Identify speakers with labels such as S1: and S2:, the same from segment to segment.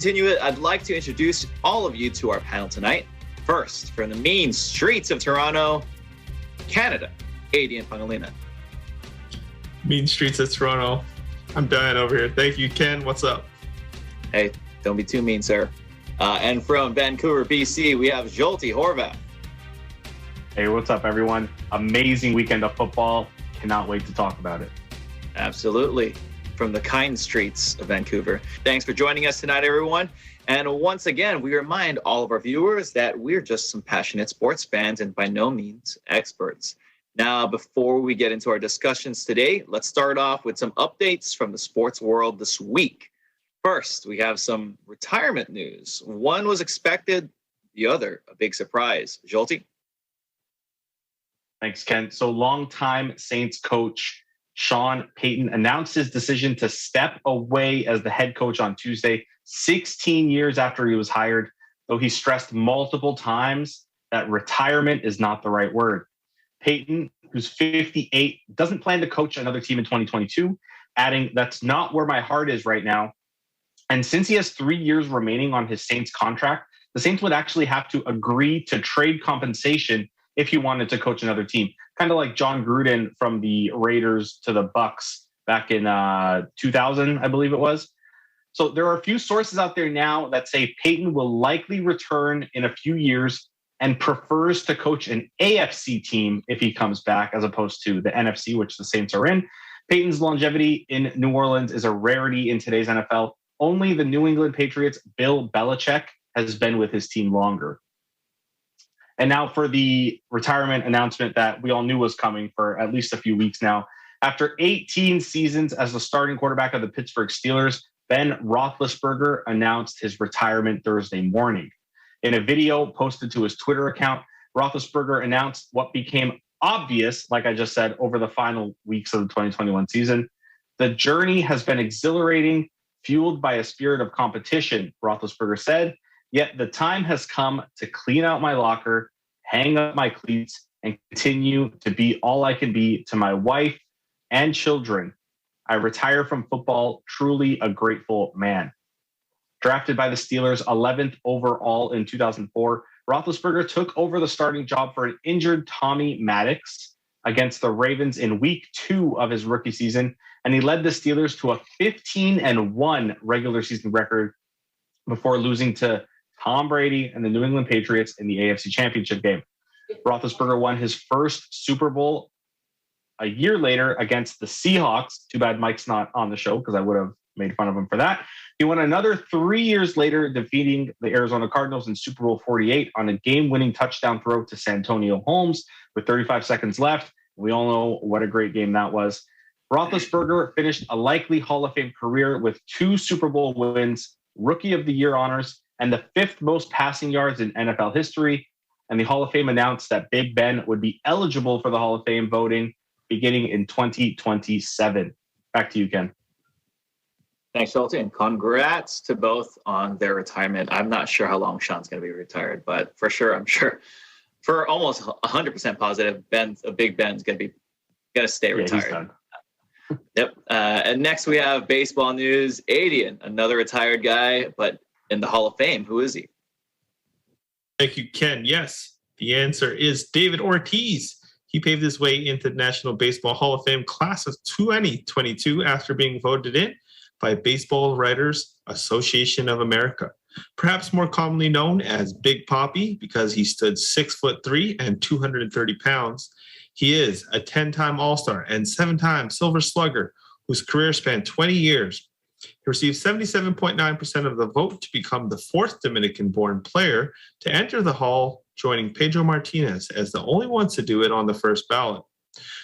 S1: Continue it, I'd like to introduce all of you to our panel tonight. First, from the mean streets of Toronto, Canada, Adian Pangalina.
S2: Mean streets of Toronto. I'm dying over here. Thank you, Ken. What's up?
S1: Hey, don't be too mean, sir. And from Vancouver, BC, we have Zsolti Horvath.
S3: Hey, what's up, everyone? Amazing weekend of football. Cannot wait to talk about it.
S1: Absolutely. From the kind streets of Vancouver. Thanks for joining us tonight, everyone. And once again, we remind all of our viewers that we're just some passionate sports fans and by no means experts. Now, before we get into our discussions today, let's start off with some updates from the sports world this week. First, we have some retirement news. One was expected, the other a big surprise. Zsolti?
S3: Thanks, Ken. So longtime Saints coach Sean Payton announced his decision to step away as the head coach on Tuesday, 16 years after he was hired, though he stressed multiple times that retirement is not the right word. Payton, who's 58, doesn't plan to coach another team in 2022, adding, "That's not where my heart is right now." And since he has 3 years remaining on his Saints contract, the Saints would actually have to agree to trade compensation if he wanted to coach another team. Kind of like John Gruden from the Raiders to the BUCS back in 2000, I believe it was. So there are a few sources out there now that say Payton will likely return in a few years and prefers to coach an AFC team if he comes back, as opposed to the NFC, which the Saints are in. Payton's longevity in New Orleans is a rarity in today's NFL. Only the New England Patriots' Bill Belichick has been with his team longer. And now for the retirement announcement that we all knew was coming for at least a few weeks now. After 18 seasons as the starting quarterback of the Pittsburgh Steelers, Ben Roethlisberger announced his retirement Thursday morning. In a video posted to his Twitter account, Roethlisberger announced what became obvious, like I just said, over the final weeks of the 2021 season. "The journey has been exhilarating, fueled by a spirit of competition," Roethlisberger said. "Yet the time has come to clean out my locker, hang up my cleats, and continue to be all I can be to my wife and children. I retire from football, truly a grateful man." Drafted by the Steelers 11th overall in 2004, Roethlisberger took over the starting job for an injured Tommy Maddox against the Ravens in week 2 of his rookie season, and he led the Steelers to a 15-1 regular season record before losing to Tom Brady and the New England Patriots in the AFC Championship game. Roethlisberger won his first Super Bowl a year later against the Seahawks. Too bad Mike's not on the show because I would have made fun of him for that. He won another 3 years later, defeating the Arizona Cardinals in Super Bowl 48 on a game-winning touchdown throw to Santonio Holmes with 35 seconds left. We all know what a great game that was. Roethlisberger finished a likely Hall of Fame career with 2 Super Bowl wins, Rookie of the Year honors, and the 5th most passing yards in NFL history. And the Hall of Fame announced that Big Ben would be eligible for the Hall of Fame voting beginning in 2027. Back to you, Ken.
S1: Thanks, Zsolti, and congrats to both on their retirement. I'm not sure how long Sean's going to be retired, but for sure, I'm sure, for almost 100% positive, Big Ben's going to stay retired. Yep. And next we have baseball news. Adian, another retired guy, but in the Hall of Fame. Who is he?
S2: Thank you, Ken. Yes, the answer is David Ortiz. He paved his way into the National Baseball Hall of Fame class of 2022 after being voted in by Baseball Writers Association of America. Perhaps more commonly known as Big Papi because he stood 6'3" and 230 pounds. He is a 10-time All-Star and 7-time Silver Slugger whose career spanned 20 years. He received 77.9% of the vote to become the 4th Dominican-born player to enter the Hall, joining Pedro Martinez as the only ones to do it on the first ballot.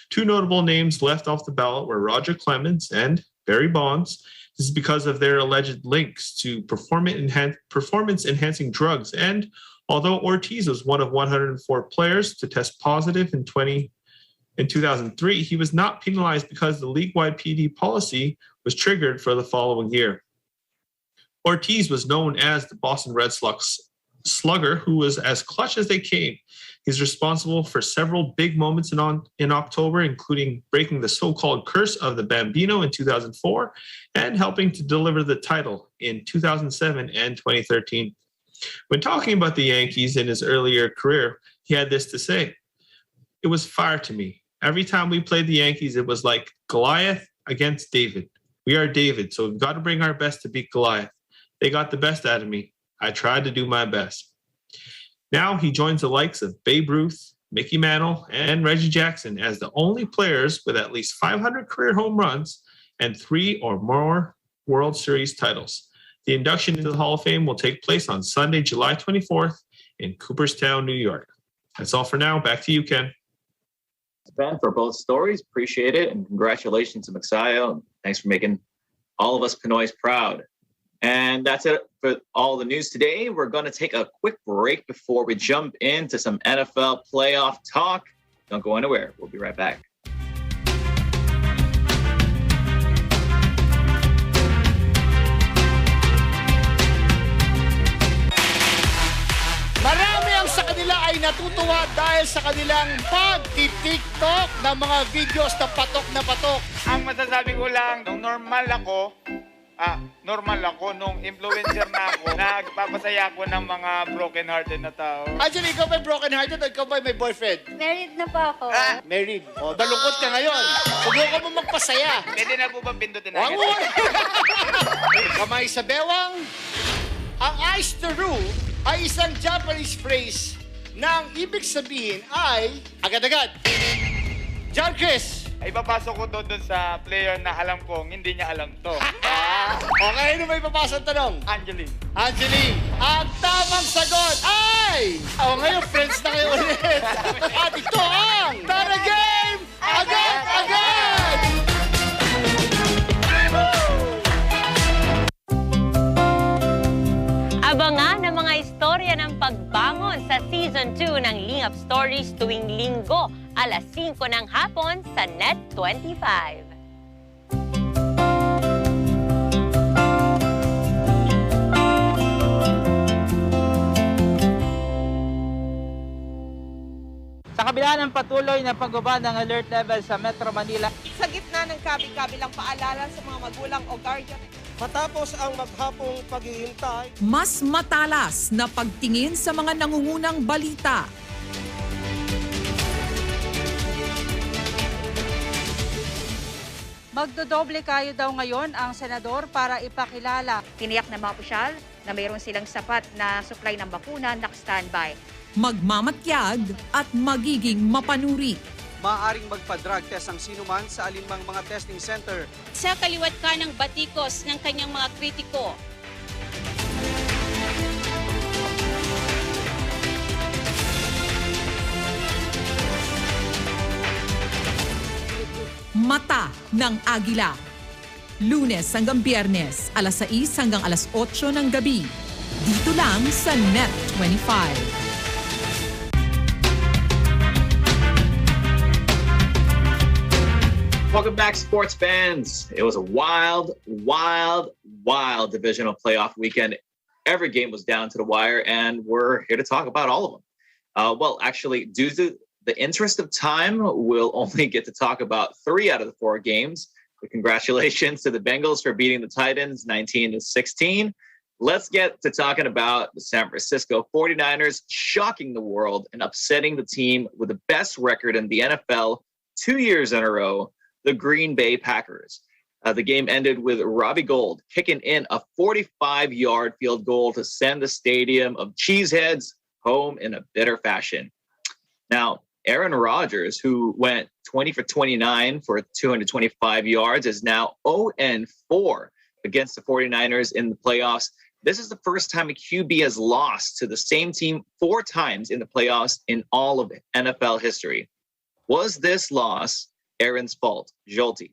S2: 2 notable names left off the ballot were Roger Clemens and Barry Bonds. This is because of their alleged links to performance-enhancing drugs. And although Ortiz was one of 104 players to test positive in 2003, he was not penalized because the league-wide PD policy was triggered for the following year. Ortiz was known as the Boston Red Sox slugger who was as clutch as they came. He's responsible for several big moments in October, including breaking the so-called curse of the Bambino in 2004 and helping to deliver the title in 2007 and 2013. When talking about the Yankees in his earlier career, he had this to say: "It was fire to me. Every time we played the Yankees, it was like Goliath against David. We are David, so we've got to bring our best to beat Goliath. They got the best out of me. I tried to do my best." Now he joins the likes of Babe Ruth, Mickey Mantle, and Reggie Jackson as the only players with at least 500 career home runs and 3 or more World Series titles. The induction into the Hall of Fame will take place on Sunday, July 24th in Cooperstown, New York. That's all for now. Back to you, Ken.
S1: Ben, for both stories. Appreciate it. And congratulations to Maxayo. Thanks for making all of us Pinoys proud. And that's it for all the news today. We're going to take a quick break before we jump into some NFL playoff talk. Don't go anywhere. We'll be right back.
S4: Marami ang sa kanila ay natutuwa dahil sa kanilang pag-TikTok ng mga videos na patok.
S5: Ang masasabi ko lang, nung normal ako nung influencer na ako, nagpapasaya ako ng mga broken-hearted na tao.
S4: Actually, ikaw ba'y broken-hearted o ikaw ba'y may boyfriend?
S6: Married na po ako.
S4: Married. O, dalungkot ka ngayon. Subukan mo magpasaya.
S5: Pwede na po ba pindutin
S4: Wag
S5: agad?
S4: mo! Kamay sa bewang. Ang ice to rule ay isang Japanese phrase na ang ibig sabihin ay agad-agad. John Chris.
S5: Ay, papasok ko doon sa player na alam kong hindi niya alam to.
S4: Okay, ano may papasang tanong?
S5: Angeline.
S4: Angeline, ang tamang sagot ay... ngayon, friends na kayo ulit. At ito ang Tara Game! Agad!
S7: Abangan ang mga istorya ng pagbangon sa Season 2 ng Lingap Stories tuwing Linggo, alas 5 ng hapon sa Net25.
S8: Sa kabila ng patuloy na pagbaba ng alert level sa Metro Manila,
S9: sa gitna ng kabi-kabilang paalala sa mga magulang o guardian.
S10: Matapos ang maghapong paghihintay,
S11: mas matalas na pagtingin sa mga nangungunang balita.
S9: Magdodoble kayo daw ngayon ang senador para ipakilala.
S6: Tiniyak ng mga opisyal na mayroon silang sapat na supply ng bakuna na standby.
S11: Magmamatyag at magiging mapanuri.
S10: maaaring magpa-drug test ang sinuman sa alinmang mga testing center.
S12: Sa kaliwat ka ng batikos ng kanyang mga kritiko.
S11: Mata ng Agila. Lunes hanggang Biyernes, alas 6 hanggang alas 8 ng gabi. Dito lang sa Net25.
S1: Welcome back, sports fans. It was a wild divisional playoff weekend. Every game was down to the wire, and we're here to talk about all of them. Well, actually, due to the interest of time, we'll only get to talk about 3 out of the 4 games. But congratulations to the Bengals for beating the Titans 19-16. Let's get to talking about the San Francisco 49ers shocking the world and upsetting the team with the best record in the NFL 2 years in a row, the Green Bay Packers. The game ended with Robbie Gould kicking in a 45-yard field goal to send the stadium of Cheeseheads home in a bitter fashion. Now, Aaron Rodgers, who went 20 for 29 for 225 yards, is now 0-4 against the 49ers in the playoffs. This is the first time a QB has lost to the same team 4 times in the playoffs in all of NFL history. Was this loss Aaron's fault? Jolty.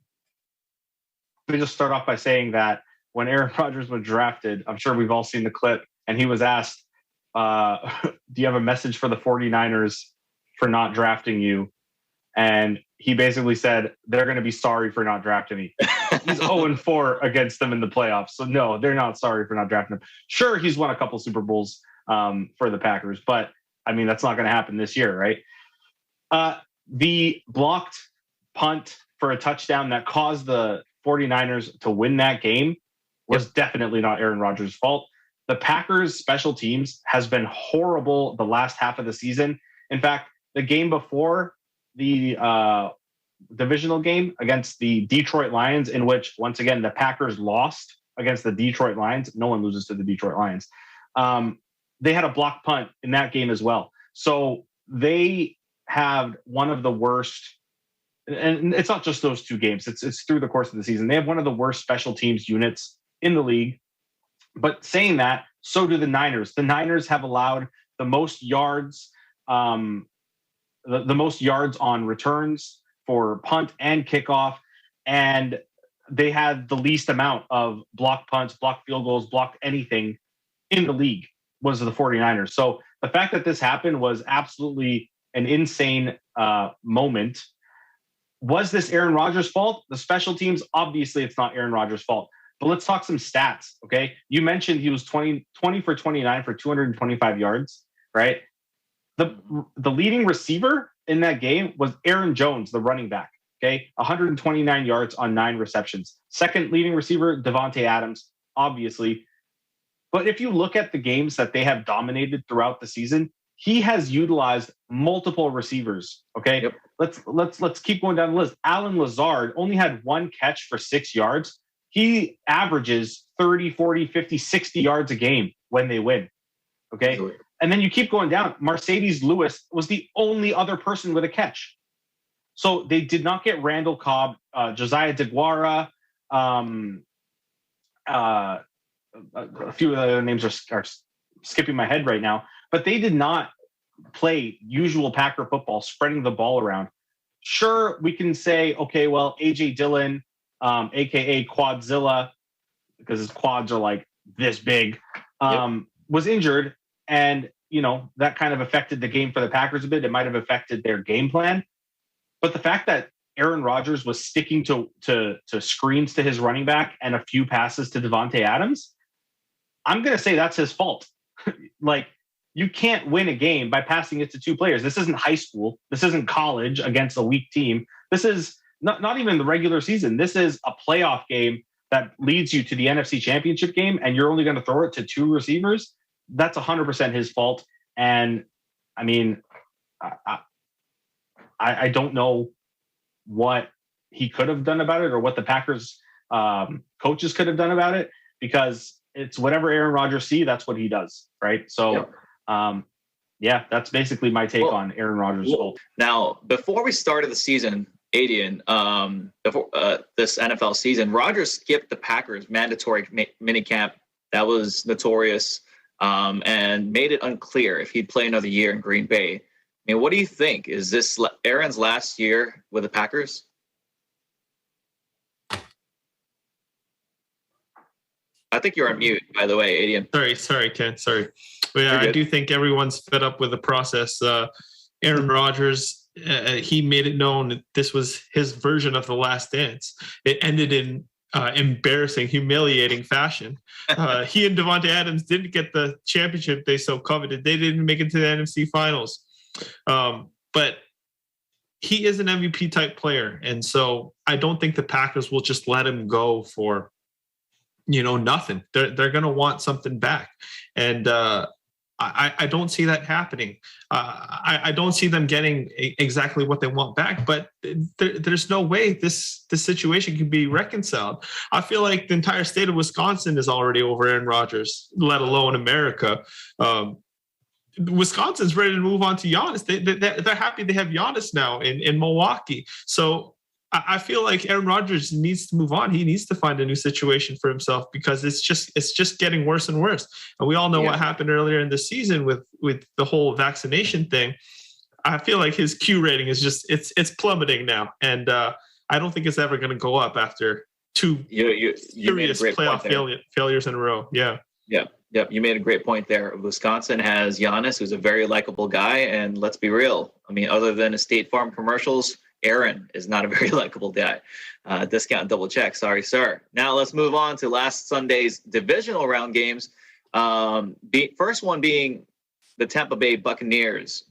S3: Let me just start off by saying that when Aaron Rodgers was drafted, I'm sure we've all seen the clip, and he was asked, do you have a message for the 49ers for not drafting you? And he basically said, they're going to be sorry for not drafting me. He's 0-4 against them in the playoffs. So no, they're not sorry for not drafting him. Sure, he's won a couple Super Bowls, for the Packers. But I mean, that's not going to happen this year, right? The blocked punt for a touchdown that caused the 49ers to win that game was definitely not Aaron Rodgers' fault. The Packers' special teams has been horrible the last half of the season. In fact, the game before the divisional game against the Detroit Lions, in which, once again, the Packers lost against the Detroit Lions. No one loses to the Detroit Lions. They had a blocked punt in that game as well. So they have one of the worst, and it's not just those two games, it's through the course of the season. They have one of the worst special teams units in the league. But saying that, so do the Niners. The Niners have allowed the most yards, the most yards on returns for punt and kickoff, and they had the least amount of blocked punts, blocked field goals, blocked anything in the league was the 49ers. So the fact that this happened was absolutely an insane moment. Was this Aaron Rodgers' fault? The special teams, obviously it's not Aaron Rodgers' fault. But let's talk some stats, okay? You mentioned he was 20 for 29 for 225 yards, right? The leading receiver in that game was Aaron Jones, the running back, okay? 129 yards on 9 receptions. Second leading receiver, Davante Adams, obviously. But if you look at the games that they have dominated throughout the season, he has utilized multiple receivers, okay? Yep. Let's keep going down the list. Alan Lazard only had 1 catch for 6 yards. He averages 30, 40, 50, 60 yards a game when they win, okay? Sure. And then you keep going down. Mercedes Lewis was the only other person with a catch. So they did not get Randall Cobb, Josiah DeGuara, a few of the other names are skipping my head right now, but they did not play usual Packer football, spreading the ball around. Sure, we can say, okay, well, A.J. Dillon, aka Quadzilla, because his quads are like this big, was injured, and that kind of affected the game for the Packers a bit. It might have affected their game plan, but the fact that Aaron Rodgers was sticking to screens to his running back and a few passes to Davante Adams, I'm going to say that's his fault. Like, you can't win a game by passing it to 2 players. This isn't high school. This isn't college against a weak team. This is not even the regular season. This is a playoff game that leads you to the NFC Championship game, and you're only going to throw it to 2 receivers. That's 100% his fault. And I mean, I don't know what he could have done about it, or what the Packers coaches could have done about it, because it's whatever Aaron Rodgers sees, that's what he does, right? So, that's basically my take on Aaron Rodgers' fault.
S1: Now, before we started the season, Adian, before this NFL season, Rodgers skipped the Packers' mandatory minicamp. That was notorious, and made it unclear if he'd play another year in Green Bay. I mean, what do you think? Is this Aaron's last year with the Packers? I think you're on mute, by the way, Adian.
S2: Sorry, Ken. Sorry. But yeah, I do think everyone's fed up with the process. Aaron Rodgers, he made it known that this was his version of The Last Dance. It ended in embarrassing, humiliating fashion. He and Davante Adams didn't get the championship they so coveted. They didn't make it to the NFC Finals. But he is an MVP type player. And so I don't think the Packers will just let him go for, nothing. They're going to want something back. And I don't see that happening. I don't see them getting exactly what they want back, but there's no way this situation can be reconciled. I feel like the entire state of Wisconsin is already over Aaron Rodgers, let alone America. Wisconsin's ready to move on to Giannis. They're happy they have Giannis now in Milwaukee. So I feel like Aaron Rodgers needs to move on. He needs to find a new situation for himself, because it's just getting worse and worse. And we all know what happened earlier in the season with the whole vaccination thing. I feel like his Q rating is just it's plummeting now, and I don't think it's ever going to go up after 2 serious playoff failures in a row. Yep.
S1: You made a great point there. Wisconsin has Giannis, who's a very likable guy, and let's be real. I mean, other than his State Farm commercials, Aaron is not a very likable guy. Discount double check. Sorry, sir. Now let's move on to last Sunday's divisional round games. First one being the Tampa Bay Buccaneers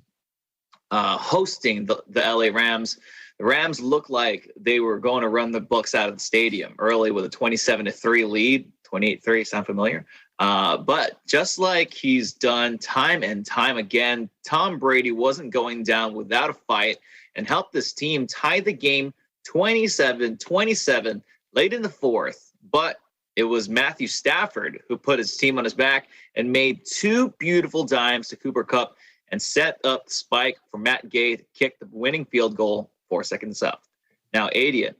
S1: hosting the LA Rams. The Rams looked like they were going to run the Bucs out of the stadium early with a 27-3 lead. 28-3, sound familiar? But just like he's done time and time again, Tom Brady wasn't going down without a fight and helped this team tie the game 27-27 late in the fourth. But it was Matthew Stafford who put his team on his back and made two beautiful dimes to Cooper Kupp and set up the spike for Matt Gay to kick the winning field goal 4 seconds left. Now, Adian,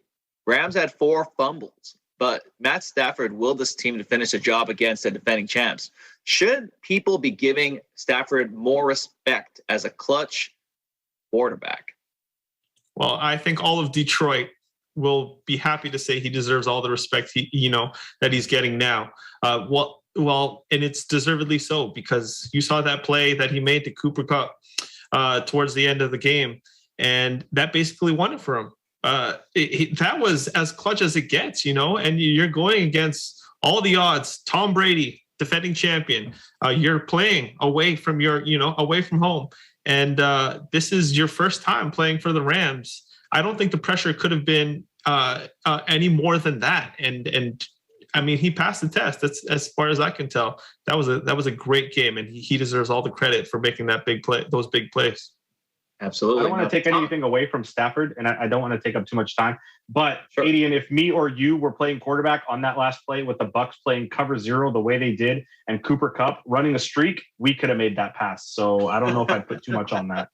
S1: Rams had 4 fumbles, but Matt Stafford willed this team to finish the job against the defending champs. Should people be giving Stafford more respect as a clutch quarterback?
S2: Well, I think all of Detroit will be happy to say he deserves all the respect that he's getting now. Well, and it's deservedly so, because you saw that play that he made to Cooper Kupp towards the end of the game, and that basically won it for him. That was as clutch as it gets, and you're going against all the odds. Tom Brady, defending champion. You're playing away from away from home. And this is your first time playing for the Rams. I don't think the pressure could have been any more than that. And I mean, he passed the test. That's as far as I can tell. That was a great game, and he deserves all the credit for making those big plays.
S1: Absolutely.
S3: I don't want to take anything away from Stafford, and I don't want to take up too much time. But, sure. Adian, if me or you were playing quarterback on that last play with the Bucs playing cover 0 the way they did and Cooper Kupp running a streak, we could have made that pass. So I don't know if I'd put too much on that.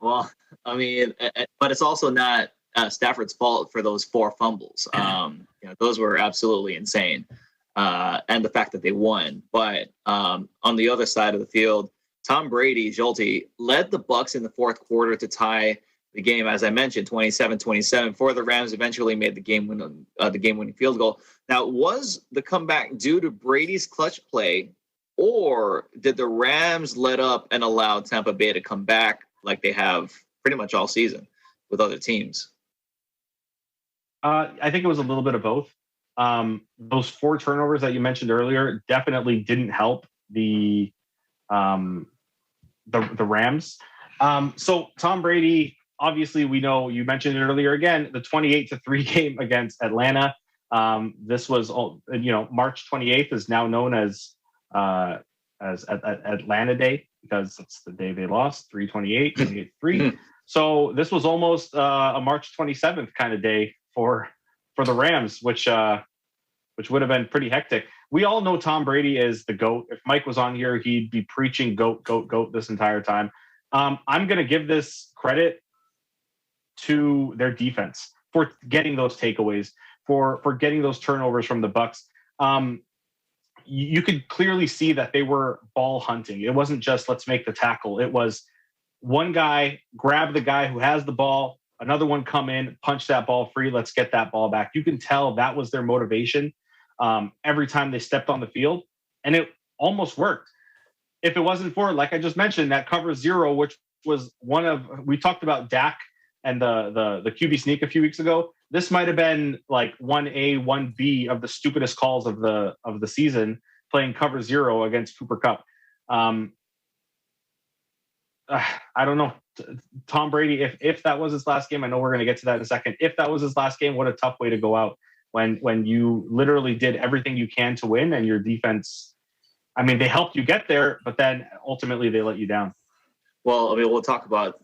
S1: Well, I mean, but it's also not Stafford's fault for those 4 fumbles. Those were absolutely insane. And the fact that they won. But on the other side of the field, Tom Brady, Jolte, led the Bucs in the fourth quarter to tie the game, as I mentioned, 27-27. For the Rams, eventually made the game-winning field goal. Now, was the comeback due to Brady's clutch play, or did the Rams let up and allow Tampa Bay to come back like they have pretty much all season with other teams?
S3: I think it was a little bit of both. Those 4 turnovers that you mentioned earlier definitely didn't help the Rams. So Tom Brady, obviously, we know, you mentioned it earlier again, the 28-3 game against Atlanta. This was, March 28th is now known as Atlanta Day, because it's the day they lost, 3-28, 28-3. So this was almost a March 27th kind of day for the Rams, which would have been pretty hectic. We all know Tom Brady is the GOAT. If Mike was on here, he'd be preaching GOAT, GOAT, GOAT this entire time. I'm going to give this credit to their defense for getting those takeaways, for getting those turnovers from the Bucs. You could clearly see that they were ball hunting. It wasn't just let's make the tackle. It was one guy grab the guy who has the ball, another one come in, punch that ball free, let's get that ball back. You can tell that was their motivation every time they stepped on the field, and it almost worked. If it wasn't for, like I just mentioned, that cover 0, which was we talked about Dak and the QB sneak a few weeks ago. This might have been like 1A, 1B of the stupidest calls of the season, playing cover 0 against Cooper Kupp. I don't know. Tom Brady, if that was his last game, I know we're going to get to that in a second. If that was his last game, what a tough way to go out when you literally did everything you can to win, and your defense, I mean, they helped you get there, but then ultimately they let you down.
S1: Well, I mean, we'll talk about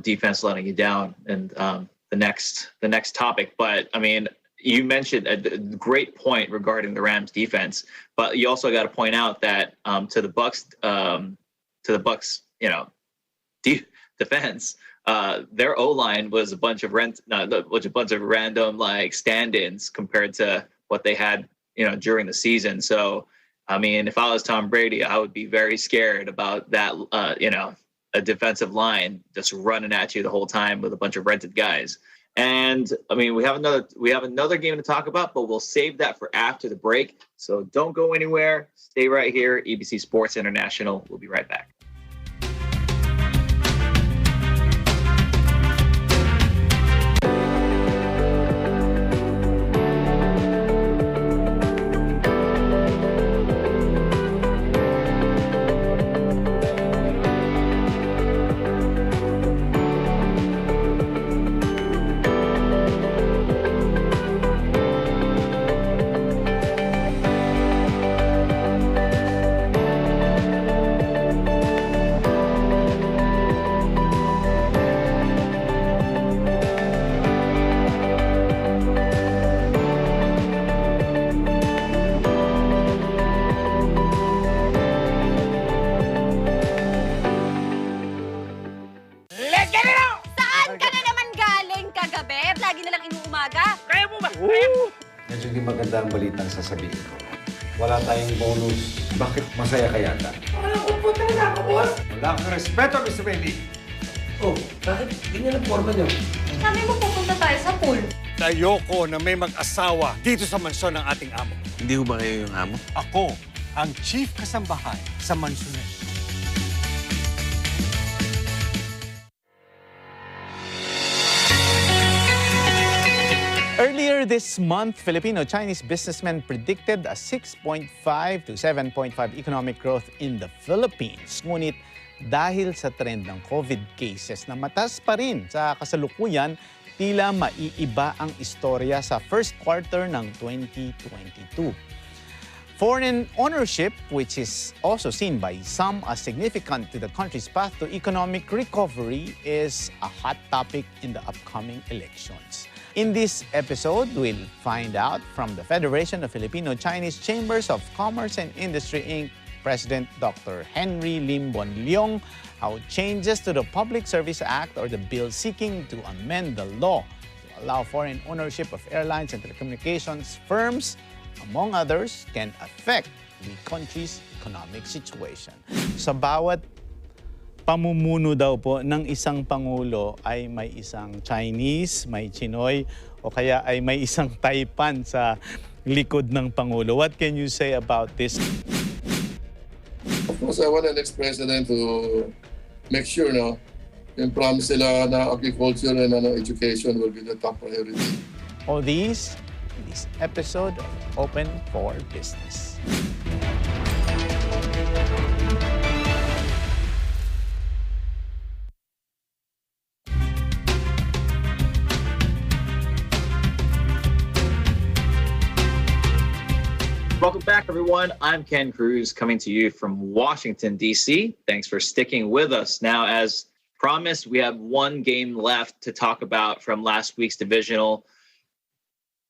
S1: defense letting you down and the next topic. But I mean, you mentioned a great point regarding the Rams defense, but you also got to point out that to the Bucs, defense, their O-line was a bunch of random like stand-ins compared to what they had, during the season. So, I mean, if I was Tom Brady, I would be very scared about that, a defensive line just running at you the whole time with a bunch of rented guys. And I mean, we have another game to talk about, but we'll save that for after the break. So don't go anywhere. Stay right here. EBC Sports International. We'll be right back.
S13: magandang balitang sasabihin ko. Wala tayong bonus. Bakit masaya ka yata?
S14: Wala ko po talaga ako, boss.
S13: Wala kang respeto, Mr. Benny.
S14: Oh, bakit ganyan ang forma niyo?
S12: Sabi mo pupunta tayo sa pool.
S4: Ayoko na may mag-asawa dito sa mansyon ng ating amo.
S15: Hindi ho ba kayo yung amo?
S4: Ako, ang chief kasambahay sa mansyon na ito.
S16: Earlier this month, Filipino-Chinese businessmen predicted a 6.5 to 7.5 economic growth in the Philippines. Ngunit dahil sa trend ng COVID cases na mataas pa rin sa kasalukuyan, tila maiiba ang istorya sa first quarter ng 2022. Foreign ownership, which is also seen by some as significant to the country's path to economic recovery, is a hot topic in the upcoming elections. In this episode, we'll find out from the Federation of Filipino-Chinese Chambers of Commerce and Industry, Inc., President Dr. Henry Lim Bonleong, how changes to the Public Service Act or the bill seeking to amend the law to allow foreign ownership of airlines and telecommunications firms, among others, can affect the country's economic situation. Sa bawat pamumuno daw po ng isang Pangulo ay may isang Chinese, may Chinoy, o kaya ay may isang Taipan sa likod ng Pangulo. What can you say about this?
S17: Of course, I want the next president to make sure yung promise nila na agriculture and education will be the top priority.
S16: All these in this episode of Open for Business.
S1: Welcome back, everyone. I'm Ken Cruz coming to you from Washington, D.C. Thanks for sticking with us. Now, as promised, we have one game left to talk about from last week's divisional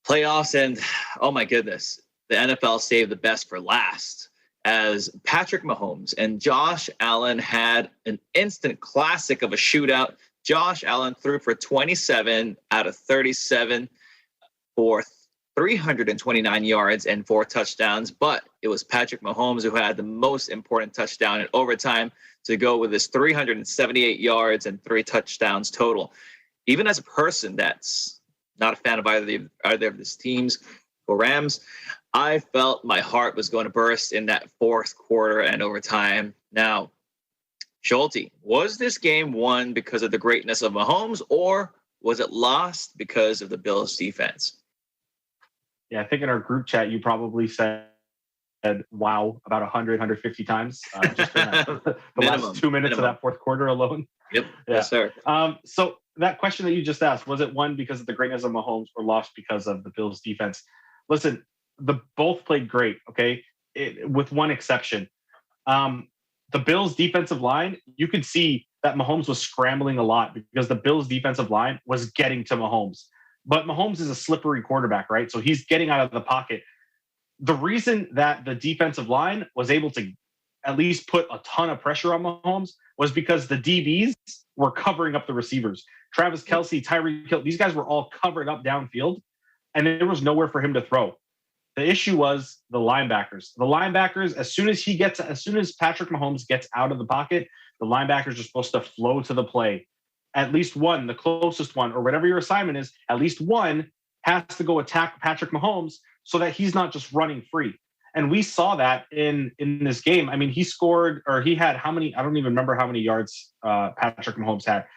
S1: playoffs. And oh my goodness, the NFL saved the best for last as Patrick Mahomes and Josh Allen had an instant classic of a shootout. Josh Allen threw for 27 out of 37 for 329 yards and 4 touchdowns, but it was Patrick Mahomes who had the most important touchdown in overtime to go with his 378 yards and 3 touchdowns total. Even as a person that's not a fan of either of these teams or Rams, I felt my heart was going to burst in that fourth quarter and overtime. Now, Schulte, was this game won because of the greatness of Mahomes, or was it lost because of the Bills' defense?
S3: Yeah, I think in our group chat, you probably said wow about 100, 150 times just in the last 2 minutes of that fourth quarter alone.
S1: Yep.
S3: Yeah.
S1: Yes, sir.
S3: So that question that you just asked, was it won because of the greatness of Mahomes or lost because of the Bills defense? Listen, both played great, okay, with one exception. The Bills defensive line, you could see that Mahomes was scrambling a lot because the Bills defensive line was getting to Mahomes. But Mahomes is a slippery quarterback, right? So he's getting out of the pocket. The reason that the defensive line was able to at least put a ton of pressure on Mahomes was because the DBs were covering up the receivers. Travis Kelce, Tyreek Hill, these guys were all covered up downfield, and there was nowhere for him to throw. The issue was the linebackers. The linebackers, as soon as Patrick Mahomes gets out of the pocket, the linebackers are supposed to flow to the play. At least one, the closest one, or whatever your assignment is, at least one has to go attack Patrick Mahomes so that he's not just running free. And we saw that in this game. I mean, he had how many? I don't even remember how many yards Patrick Mahomes had.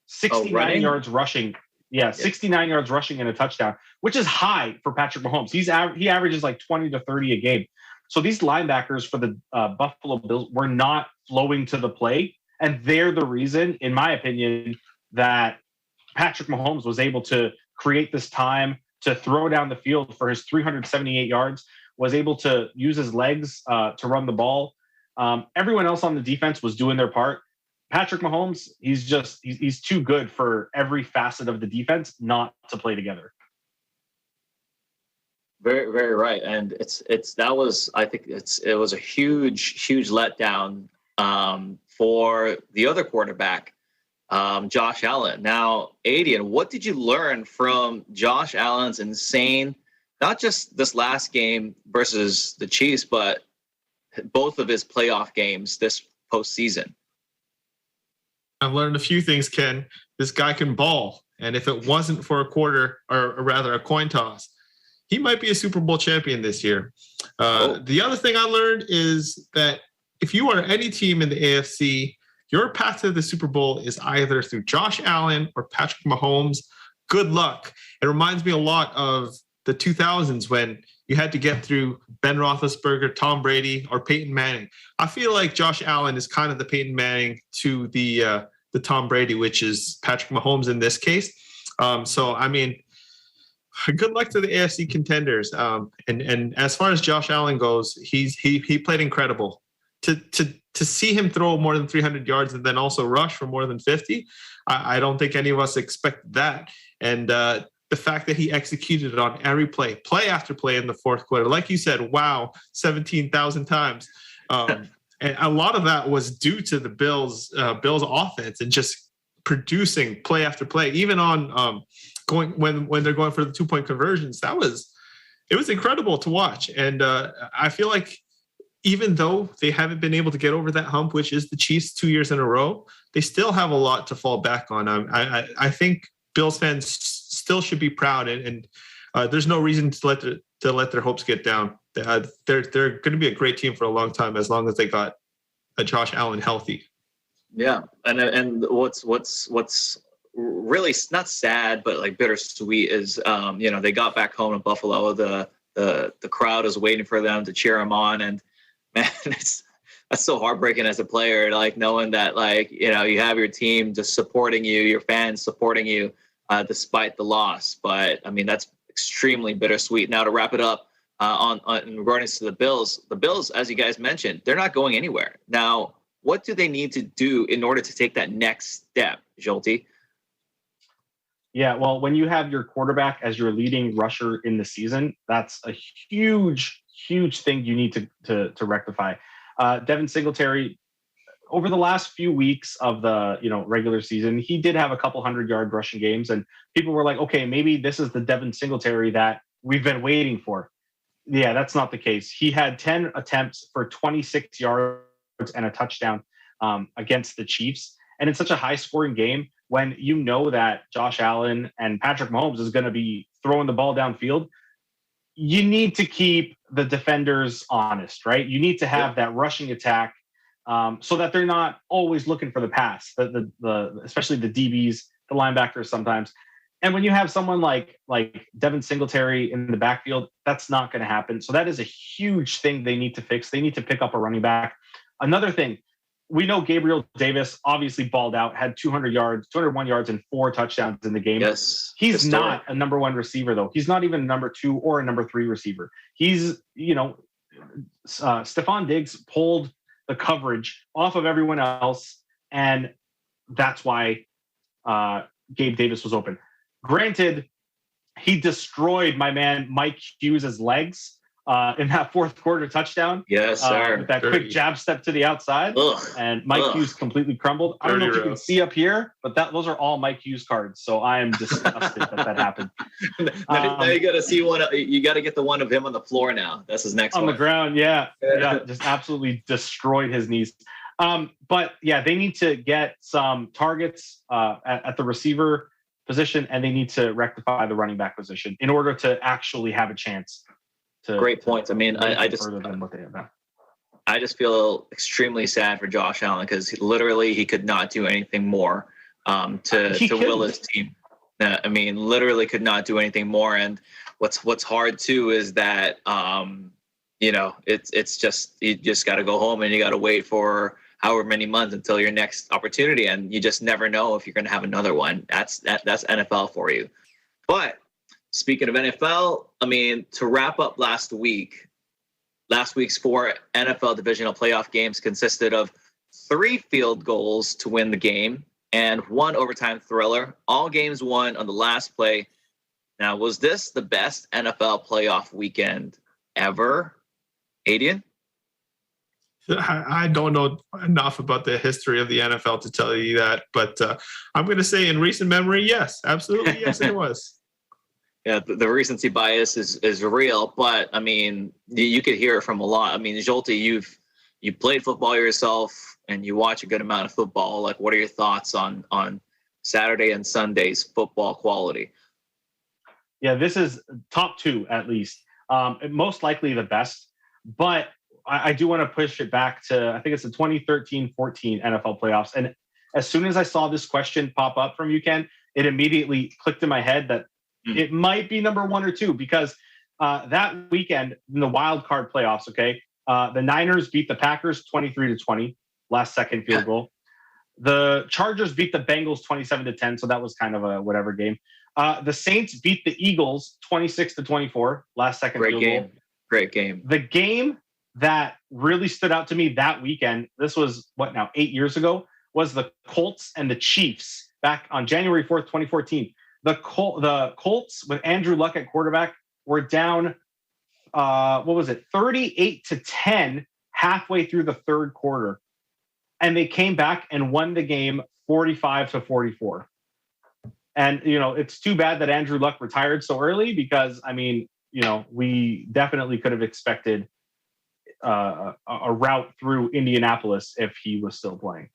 S3: 69 yards rushing. Yeah, 69 yards rushing and a touchdown, which is high for Patrick Mahomes. He averages like 20 to 30 a game. So these linebackers for the Buffalo Bills were not flowing to the play. And they're the reason, in my opinion, that Patrick Mahomes was able to create this time to throw down the field for his 378 yards, was able to use his legs to run the ball. Everyone else on the defense was doing their part. Patrick Mahomes, he's too good for every facet of the defense not to play together.
S1: Very, very right. And it was a huge letdown for the other quarterback, Josh Allen. Now, Adian, what did you learn from Josh Allen's insane not just this last game versus the Chiefs, but both of his playoff games this postseason.
S2: I've learned a few things, Ken. This guy can ball. And if it wasn't for a quarter, or rather a coin toss, he might be a Super Bowl champion this year. The other thing I learned is that if you are any team in the AFC, your path to the Super Bowl is either through Josh Allen or Patrick Mahomes. Good luck. It reminds me a lot of the 2000s when you had to get through Ben Roethlisberger, Tom Brady, or Peyton Manning. I feel like Josh Allen is kind of the Peyton Manning to the Tom Brady, which is Patrick Mahomes in this case. So, I mean, good luck to the AFC contenders. And as far as Josh Allen goes, he played incredible. To see him throw more than 300 yards and then also rush for more than 50, I don't think any of us expect that. And the fact that he executed it on every play after play in the fourth quarter, like you said, wow, 17,000 times. And a lot of that was due to the Bills' offense and just producing play after play, even on going when they're going for the 2-point conversions. It was incredible to watch. And I feel like even though they haven't been able to get over that hump, which is the Chiefs 2 years in a row, they still have a lot to fall back on. I think Bills fans still should be proud, and there's no reason to let their hopes get down. They're going to be a great team for a long time as long as they got Josh Allen healthy. Yeah, and what's really not sad but like bittersweet is they got back home in Buffalo. The crowd is waiting for them to cheer them on, and man, that's so heartbreaking as a player, like knowing that you have your team just supporting you, your fans supporting you despite the loss. But I mean, that's extremely bittersweet. Now to wrap it up. In regards to the Bills, as you guys mentioned, they're not going anywhere. Now, what do they need to do in order to take that next step, Jolty?
S3: Yeah, well, when you have your quarterback as your leading rusher in the season, that's a huge, huge thing you need to rectify. Devin Singletary, over the last few weeks of the regular season, he did have a couple 100-yard rushing games, and people were like, okay, maybe this is the Devin Singletary that we've been waiting for. Yeah, that's not the case. He had 10 attempts for 26 yards and a touchdown against the Chiefs. And it's such a high-scoring game when you know that Josh Allen and Patrick Mahomes is going to be throwing the ball downfield. You need to keep the defenders honest, right? You need to have that rushing attack so that they're not always looking for the pass, especially the DBs, the linebackers sometimes. And when you have someone like Devin Singletary in the backfield, that's not going to happen. So that is a huge thing they need to fix. They need to pick up a running back. Another thing, we know Gabriel Davis obviously balled out, had 201 yards and 4 touchdowns in the game.
S1: Yes.
S3: He's not a number 1 receiver, though. He's not even a number 2 or a number 3 receiver. He's, Stephon Diggs pulled the coverage off of everyone else, and that's why Gabe Davis was open. Granted, he destroyed my man Mike Hughes' legs in that fourth quarter touchdown.
S1: Yes, sir.
S3: With that quick jab step to the outside. And Mike Hughes completely crumbled. I don't know if you can see up here, but those are all Mike Hughes cards. So I am disgusted that happened.
S1: Now you got to see one. You got to get the one of him on the floor now. That's his next one.
S3: On the ground, yeah. Just absolutely destroyed his knees. But yeah, they need to get some targets at the receiver position, and they need to rectify the running back position in order to actually have a chance.
S1: Great points. I mean, I just feel extremely sad for Josh Allen because he could not do anything more to will his team. I mean, literally could not do anything more. And what's hard too is that it's just you just got to go home and you got to wait for however many months until your next opportunity, and you just never know if you're going to have another one. That's NFL for you. But speaking of NFL, I mean, to wrap up last week's 4 NFL divisional playoff games consisted of 3 field goals to win the game and 1 overtime thriller. All games won on the last play. Now, was this the best NFL playoff weekend ever, Adian?
S2: I don't know enough about the history of the NFL to tell you that, but I'm going to say in recent memory, yes, absolutely, yes, it was.
S1: Yeah, the recency bias is real, but I mean, you could hear it from a lot. I mean, Jolty, you played football yourself, and you watch a good amount of football. Like, what are your thoughts on Saturday and Sunday's football quality?
S3: Yeah, this is top 2 at least. Most likely the best, but I do want to push it back to, I think it's the 2013-14 NFL playoffs. And as soon as I saw this question pop up from you, Ken, it immediately clicked in my head that it might be number 1 or 2, because that weekend in the wild card playoffs, okay, the Niners beat the Packers 23-20, last second field goal. The Chargers beat the Bengals 27-10, so that was kind of a whatever game. The Saints beat the Eagles 26-24, last second field goal.
S1: Great game.
S3: The game that really stood out to me that weekend, this was 8 years ago, was the Colts and the Chiefs back on January 4th, 2014. The Colts with Andrew Luck at quarterback were down, 38-10 halfway through the third quarter. And they came back and won the game 45-44. And, it's too bad that Andrew Luck retired so early, because, I mean, we definitely could have expected a route through Indianapolis if he was still playing.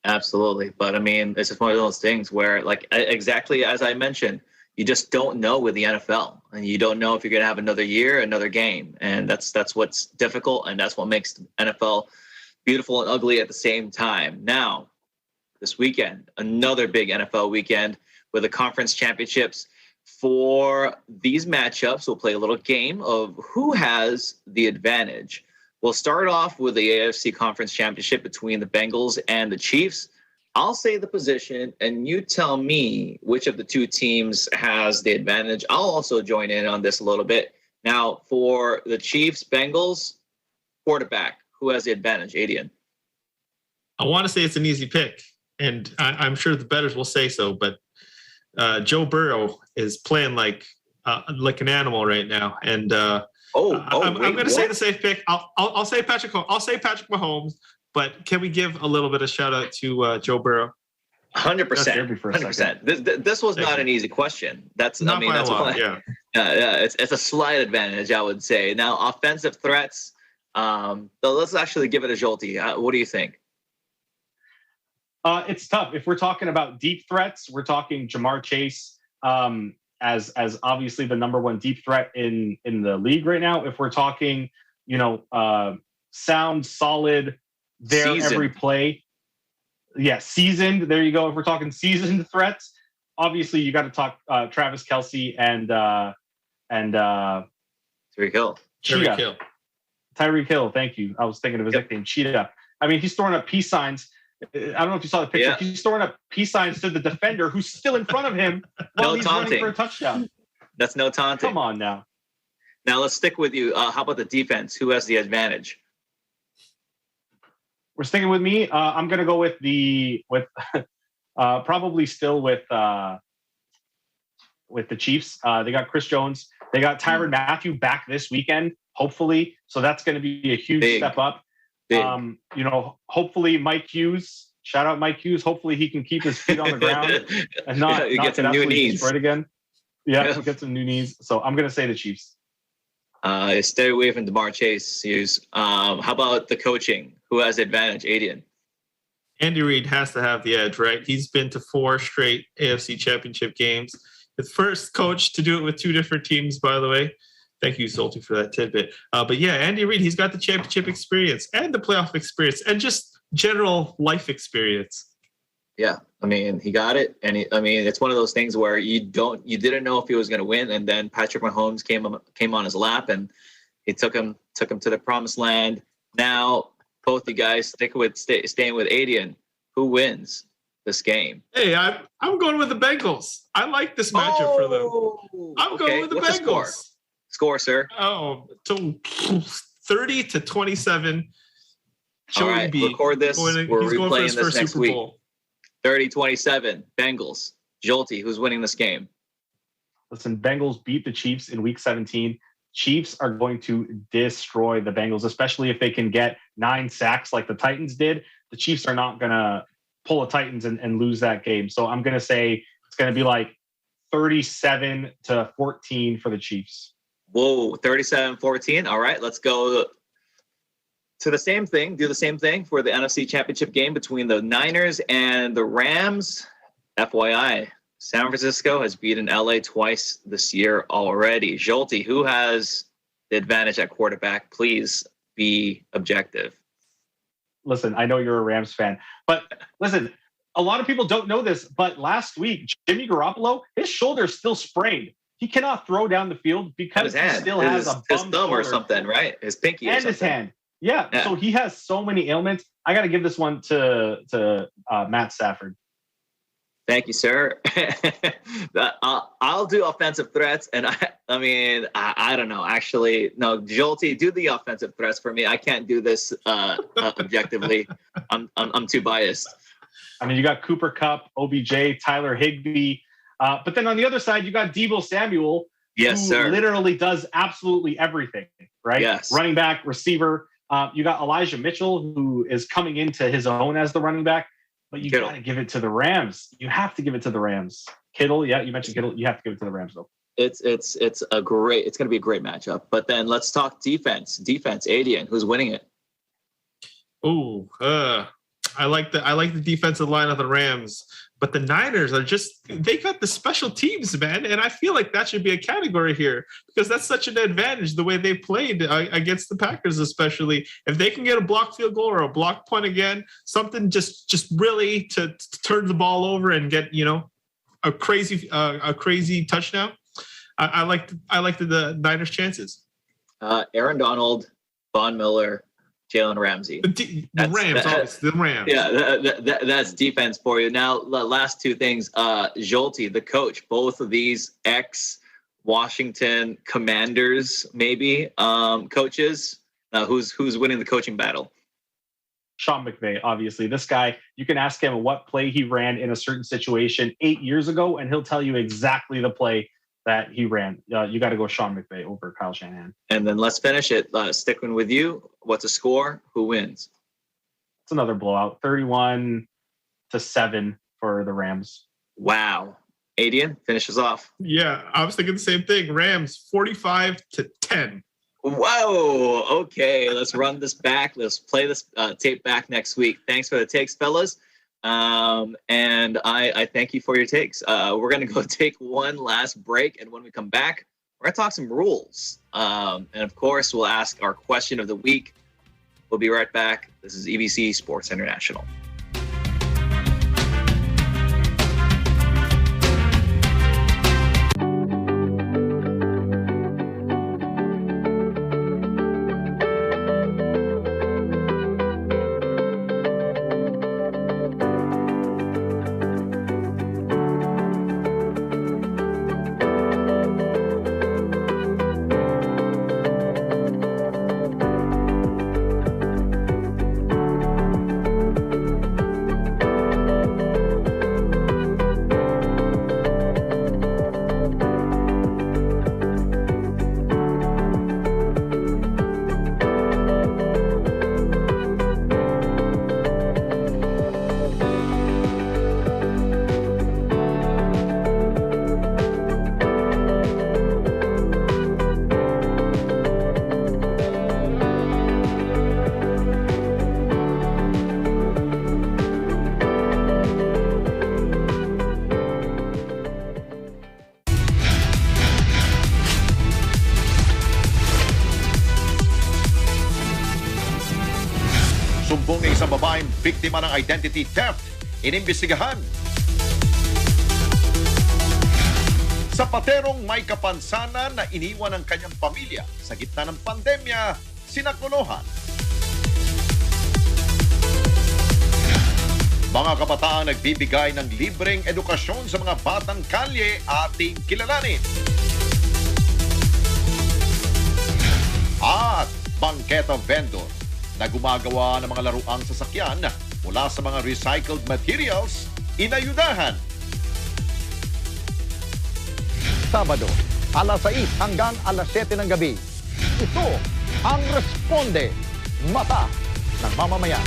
S1: Absolutely. But I mean, it's just one of those things where, like, exactly as I mentioned, you just don't know with the NFL, and you don't know if you're going to have another year, another game. And that's what's difficult. And that's what makes the NFL beautiful and ugly at the same time. Now, this weekend, another big NFL weekend with the conference championships. For these matchups, we'll play a little game of who has the advantage. We'll start off with the AFC Conference Championship between the Bengals and the Chiefs. I'll say the position, and you tell me which of the two teams has the advantage. I'll also join in on this a little bit. Now, for the Chiefs, Bengals, quarterback, who has the advantage? Adian.
S2: I want to say it's an easy pick, and I'm sure the bettors will say so, but Joe Burrow is playing like an animal right now, and I'm going to say the safe pick. I'll say Patrick. I'll say Patrick Mahomes. But can we give a little bit of shout out to Joe Burrow?
S1: 100%. 100%. This was not an easy question. That's
S2: not
S1: that's why. It's a slight advantage, I would say. Now, offensive threats. So let's actually give it a Jolty. What do you think?
S3: It's tough. If we're talking about deep threats, we're talking Jamar Chase as obviously the number one deep threat in the league right now. If we're talking, sound, solid, seasoned. Every play. Yeah, seasoned. There you go. If we're talking seasoned threats, obviously you got to talk Travis Kelce and
S1: Tyreek Hill.
S3: Tyreek Hill. Thank you. I was thinking of his nickname, Cheetah. I mean, he's throwing up peace signs. I don't know if you saw the picture. Yeah. He's throwing up peace signs to the defender who's still in front of him while he's running for a touchdown.
S1: That's no taunting.
S3: Come on now.
S1: Now let's stick with you. How about the defense? Who has the advantage?
S3: We're sticking with me. I'm going to go with probably still with the Chiefs. They got Chris Jones. They got Tyrann Mathieu back this weekend, hopefully. So that's going to be a huge step up. Hopefully Mike Hughes. Shout out Mike Hughes. Hopefully he can keep his feet on the ground and not
S1: get some new knees
S3: right again. Yeah, get some new knees. So I'm going to say the Chiefs.
S1: Stay away from Jamar Chase, Hughes. How about the coaching? Who has the advantage? Adian.
S2: Andy Reid has to have the edge, right? He's been to 4 straight AFC Championship games. The first coach to do it with 2 different teams, by the way. Thank you, Zolty, for that tidbit. But yeah, Andy Reid, he's got the championship experience and the playoff experience and just general life experience.
S1: Yeah, I mean, he got it, and it's one of those things where you didn't know if he was going to win, and then Patrick Mahomes came on his lap, and he took him to the promised land. Now, both you guys staying with Adian. Who wins this game?
S2: Hey, I'm going with the Bengals. I like this matchup for them. I'm going with the Bengals.
S1: Score, sir.
S2: Oh, so 30-27.
S1: All right, record this. We're replaying this next week. 30-27, Bengals. Jolty, who's winning this game?
S3: Listen, Bengals beat the Chiefs in Week 17. Chiefs are going to destroy the Bengals, especially if they can get 9 sacks like the Titans did. The Chiefs are not going to pull the Titans and lose that game. So I'm going to say it's going to be like 37-14 for the Chiefs.
S1: Whoa, 37-14. All right, let's go to the same thing. Do the same thing for the NFC Championship game between the Niners and the Rams. FYI, San Francisco has beaten LA twice this year already. Jolty, who has the advantage at quarterback? Please be objective.
S3: Listen, I know you're a Rams fan, but listen, a lot of people don't know this, but last week, Jimmy Garoppolo, his shoulder's still sprained. He cannot throw down the field because he still has a
S1: his thumb or something, right? His pinky
S3: and his hand. Yeah, so he has so many ailments. I got to give this one to Matt Stafford.
S1: Thank you, sir. I'll do offensive threats, and I mean, I don't know. Actually, no, Jolty, do the offensive threats for me. I can't do this objectively. I'm too biased.
S3: I mean, you got Cooper Kupp, OBJ, Tyler Higbee, but then on the other side, you got Deebo Samuel,
S1: who
S3: sir. Literally does absolutely everything, right?
S1: Yes.
S3: Running back, receiver. You got Elijah Mitchell, who is coming into his own as the running back. But you got to give it to the Rams. You have to give it to the Rams. Kittle, yeah, you mentioned Kittle. You have to give it to the Rams, though.
S1: It's going to be a great matchup. But then let's talk defense. Defense, Adian, who's winning it?
S2: Oh, I like the defensive line of the Rams, but the Niners they got the special teams, man, and I feel like that should be a category here because that's such an advantage the way they played against the Packers, especially if they can get a blocked field goal or a blocked punt again, something just really to turn the ball over and get a crazy touchdown. I like the Niners' chances.
S1: Aaron Donald, Von Miller, Jalen Ramsey.
S2: The Rams.
S1: Yeah, that's defense for you. Now, the last two things. Jolty, the coach, both of these ex-Washington Commanders, maybe, coaches. Who's winning the coaching battle?
S3: Sean McVay, obviously. This guy, you can ask him what play he ran in a certain situation 8 years ago, and he'll tell you exactly the play that he ran. You got to go Sean McVay over Kyle Shanahan.
S1: And then let's finish it. Sticking with you, what's the score? Who wins?
S3: It's another blowout, 31-7 for the Rams.
S1: Wow. Adian, finish us off.
S2: Yeah, I was thinking the same thing. Rams, 45-10.
S1: Whoa. Okay, let's run this back. Let's play this tape back next week. Thanks for the takes, fellas. And I thank you for your takes. We're going to go take one last break. And when we come back, we're going to talk some rules. And of course, we'll ask our question of the week. We'll be right back. This is EBC Sports International.
S15: Sumbong ng isang babaeng biktima ng identity theft, inimbestigahan. Sapaterong may kapansanan na iniwan ng kanyang pamilya sa gitna ng pandemya, sinakuluhan. Mga kabataan nagbibigay ng libreng edukasyon sa mga batang kalye, ating kilalanin. At bangketa vendor na gumagawa ng mga laruang sasakyan mula sa mga recycled materials, inayudahan.
S18: Sabado, alas 6 hanggang alas 7 ng gabi. Ito ang Responde, Mata ng Mamamayan.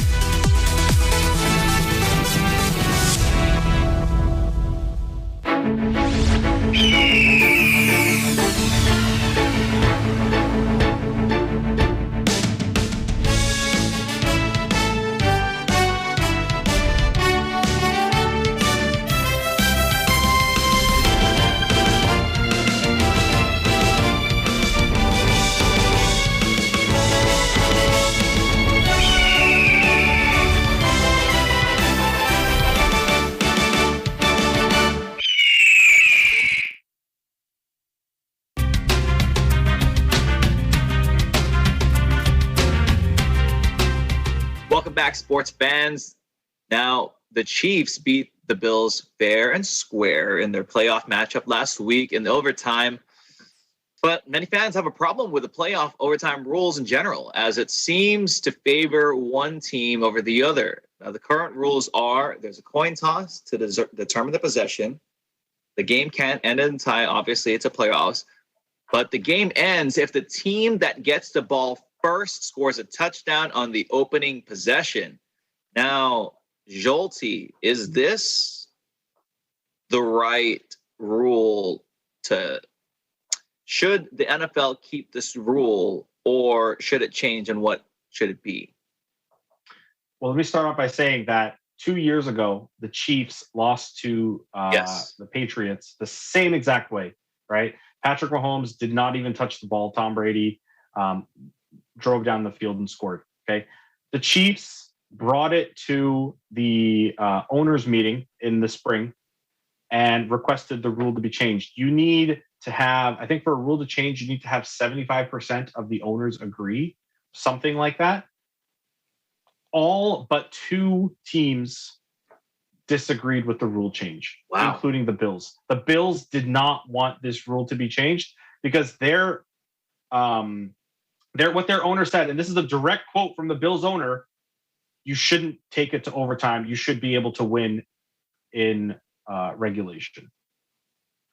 S1: back, sports fans. Now, the Chiefs beat the Bills fair and square in their playoff matchup last week in the overtime. But many fans have a problem with the playoff overtime rules in general, as it seems to favor one team over the other. Now, the current rules are there's a coin toss to determine the possession. The game can't end in tie. Obviously, it's a playoffs. But the game ends if the team that gets the ball first scores a touchdown on the opening possession. Now, Jolty, is this the right rule to... Should the NFL keep this rule, or should it change, and what should it be?
S3: Well, let me start off by saying that 2 years ago, the Chiefs lost to the Patriots the same exact way, right? Patrick Mahomes did not even touch the ball. Tom Brady drove down the field and scored, okay? The Chiefs brought it to the owners' meeting in the spring and requested the rule to be changed. You need to have, I think for a rule to change, you need to have 75% of the owners agree, something like that. All but 2 teams disagreed with the rule change, including the Bills. The Bills did not want this rule to be changed because what their owner said, and this is a direct quote from the Bills owner, you shouldn't take it to overtime. You should be able to win in regulation.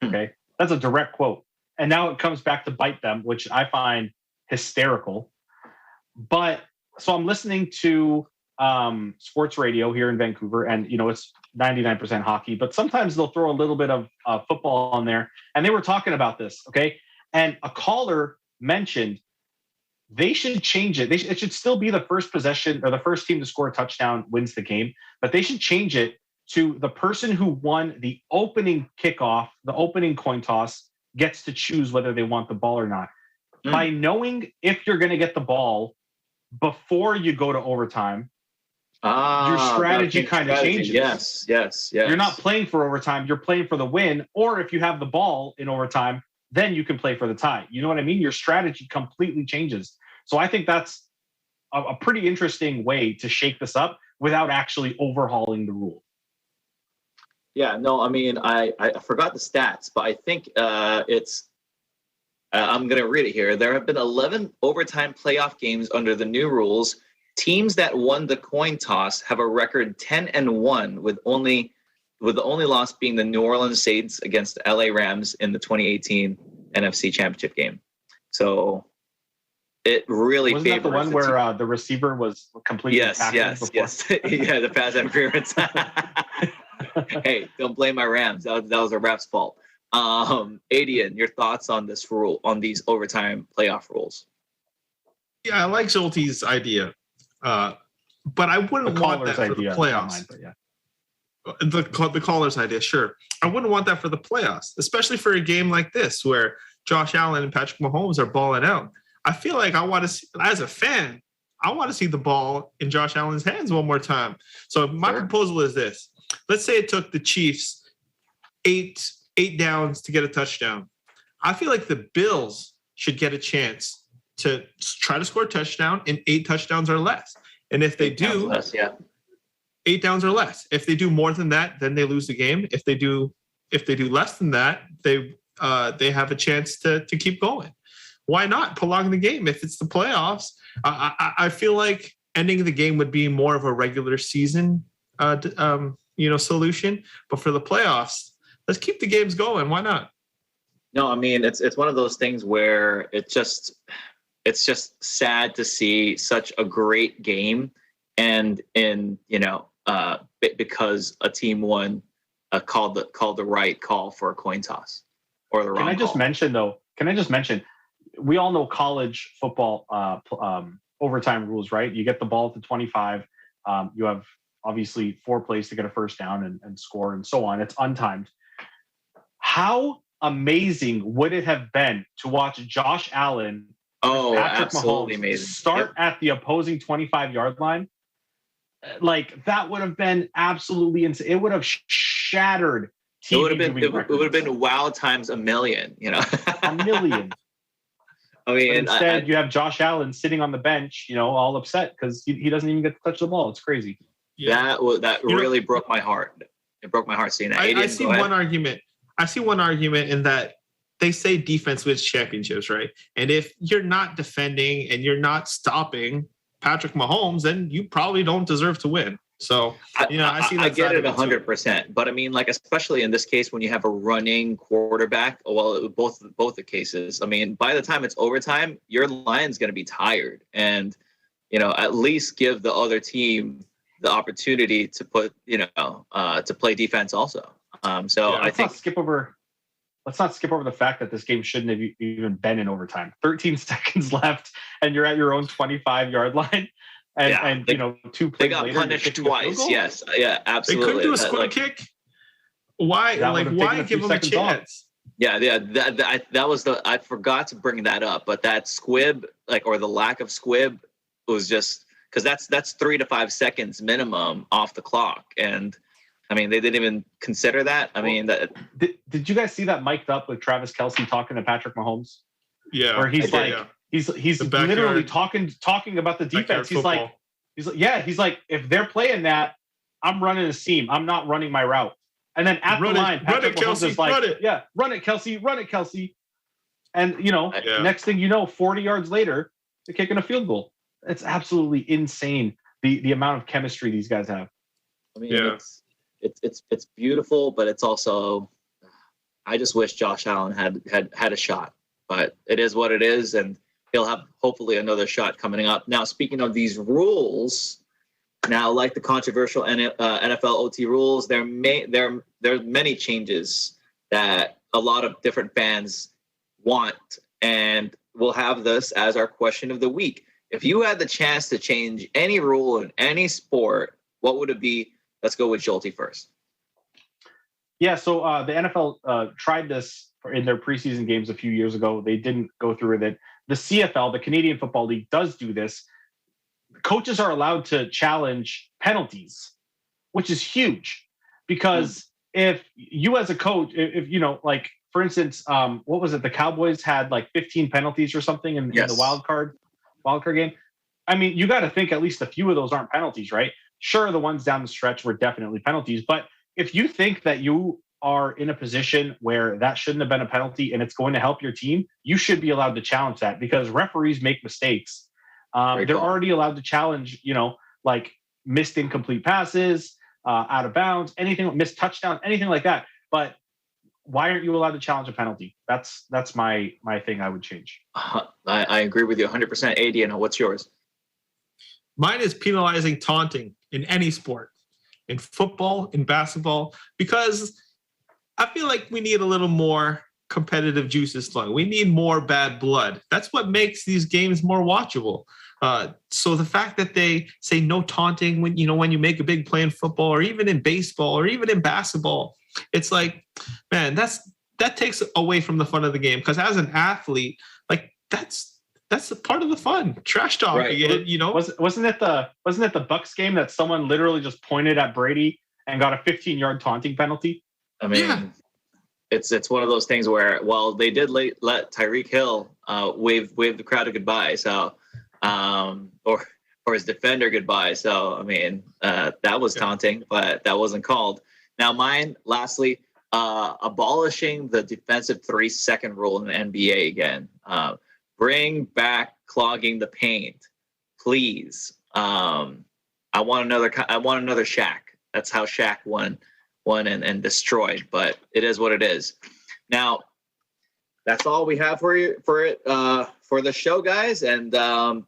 S3: Okay. That's a direct quote. And now it comes back to bite them, which I find hysterical. But so I'm listening to sports radio here in Vancouver, and it's 99% hockey, but sometimes they'll throw a little bit of football on there. And they were talking about this, okay? And a caller mentioned they should change it. It should still be the first possession, or the first team to score a touchdown wins the game, but they should change it to the person who won the opening kickoff, the opening coin toss, gets to choose whether they want the ball or not. By knowing if you're going to get the ball before you go to overtime, your strategy kind of changes.
S1: Yes.
S3: You're not playing for overtime, you're playing for the win. Or if you have the ball in overtime, then you can play for the tie. You know what I mean? Your strategy completely changes. So I think that's a pretty interesting way to shake this up without actually overhauling the rule.
S1: Yeah, no, I mean, I forgot the stats, but I think it's, I'm going to read it here. There have been 11 overtime playoff games under the new rules. Teams that won the coin toss have a record 10-1, with the only loss being the New Orleans Saints against the LA Rams in the 2018 NFC Championship game. So it really
S3: Wasn't
S1: favors
S3: that the one where the receiver was completely
S1: yes. Yeah, the pass interference. Hey, don't blame my Rams. That was a ref's fault. Adian, your thoughts on this rule, on these overtime playoff rules?
S2: Yeah, I like Zolty's idea, but I wouldn't want that for the playoffs. The caller's idea, sure. I wouldn't want that for the playoffs, especially for a game like this where Josh Allen and Patrick Mahomes are balling out. I feel like I want to see, as a fan, I want to see the ball in Josh Allen's hands one more time. So my proposal is this. Let's say it took the Chiefs eight downs to get a touchdown. I feel like the Bills should get a chance to try to score a touchdown in 8 touchdowns or less. And if they do, 8 downs or less. If they do more than that, then they lose the game. If they do less than that, they have a chance to keep going. Why not prolong the game if it's the playoffs? I feel like ending the game would be more of a regular season solution, but for the playoffs, let's keep the games going. Why not?
S1: No, I mean, it's one of those things where it's just sad to see such a great game, and because a team won called the right call for a coin toss or the wrong.
S3: Can I just mention, we all know college football overtime rules, right? You get the ball at the 25. You have obviously 4 plays to get a first down and score and so on. It's untimed. How amazing would it have been to watch Josh Allen, Patrick Mahomes start at the opposing 25-yard line? Like, that would have been absolutely insane. It would have shattered TV.
S1: It would have been wow times a million,
S3: A million.
S1: I mean,
S3: instead you have Josh Allen sitting on the bench, all upset because he doesn't even get to touch the ball. It's crazy.
S1: Yeah. That really broke my heart. It broke my heart seeing that.
S2: I see one argument. I see one argument in that they say defense wins championships, right? And if you're not defending and you're not stopping Patrick Mahomes, then you probably don't deserve to win. So, I see that.
S1: I get it 100%. But I mean, like, especially in this case, when you have a running quarterback, well, both the cases, I mean, by the time it's overtime, your line's going to be tired. And, at least give the other team the opportunity to put, to play defense also. I think let's not skip over the fact that this game shouldn't have even been in overtime. 13 seconds left, and you're at your own 25-yard line. And 2 plays they got
S2: later,
S1: punished twice. Yes, yeah, absolutely.
S2: They couldn't do a squib kick. Why? Why give them a chance?
S1: Yeah. That was I forgot to bring that up, but that squib, or the lack of squib, was just because that's 3 to 5 seconds minimum off the clock, and I mean they didn't even consider that. I mean,
S3: did you guys see that mic'd up with Travis Kelce talking to Patrick Mahomes?
S2: Yeah,
S3: where he's He's literally talking about the defense. He's like, if they're playing that, I'm running a seam. I'm not running my route. And then at the line, Patrick Mahomes is like, run it, Kelce. And next thing you know, 40 yards later, they're kicking a field goal. It's absolutely insane the amount of chemistry these guys have.
S1: I mean, it's beautiful, but it's also, I just wish Josh Allen had a shot. But it is what it is, and he'll have hopefully another shot coming up. Now, speaking of these rules, like the controversial NFL OT rules, there are many changes that a lot of different fans want, and we'll have this as our question of the week. If you had the chance to change any rule in any sport, what would it be? Let's go with Schulte first.
S3: Yeah, so the NFL tried this in their preseason games a few years ago. They didn't go through with it. The CFL, the Canadian Football League, does do this. Coaches are allowed to challenge penalties, which is huge. Because if you as a coach, if for instance, what was it? The Cowboys had 15 penalties or something in the wild card game. I mean, you got to think at least a few of those aren't penalties, right? Sure, the ones down the stretch were definitely penalties, but if you think that you are in a position where that shouldn't have been a penalty and it's going to help your team, you should be allowed to challenge that, because referees make mistakes. They're already allowed to challenge, missed incomplete passes, out of bounds, anything, missed touchdowns, anything like that. But why aren't you allowed to challenge a penalty? That's my thing I would change.
S1: I agree with you 100%. Adian, what's yours?
S2: Mine is penalizing taunting in any sport, in football, in basketball, because I feel like we need a little more competitive juices flowing. We need more bad blood. That's what makes these games more watchable. So the fact that they say no taunting when you make a big play in football, or even in baseball, or even in basketball, it's like, man, that takes away from the fun of the game. Because as an athlete, that's a part of the fun. Trash talking, right.
S3: Wasn't it the BUCS game that someone literally just pointed at Brady and got a 15-yard taunting penalty?
S1: I mean, it's one of those things where, they did let Tyreek Hill wave the crowd a goodbye, so or his defender goodbye. So I mean, that was taunting, but that wasn't called. Now, mine, lastly, abolishing the defensive 3-second rule in the NBA again. Bring back clogging the paint, please. I want another Shaq. That's how Shaq won and destroyed, but it is what it is. Now, that's all we have for the show, guys. And on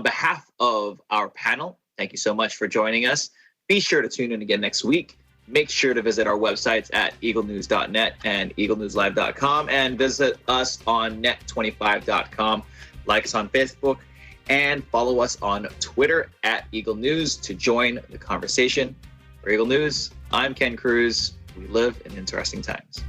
S1: behalf of our panel, thank you so much for joining us. Be sure to tune in again next week. Make sure to visit our websites at eaglenews.net and eaglenewslive.com, and visit us on net25.com. Like us on Facebook and follow us on Twitter at Eagle News to join the conversation. For Eagle News, I'm Ken Cruz. We live in interesting times.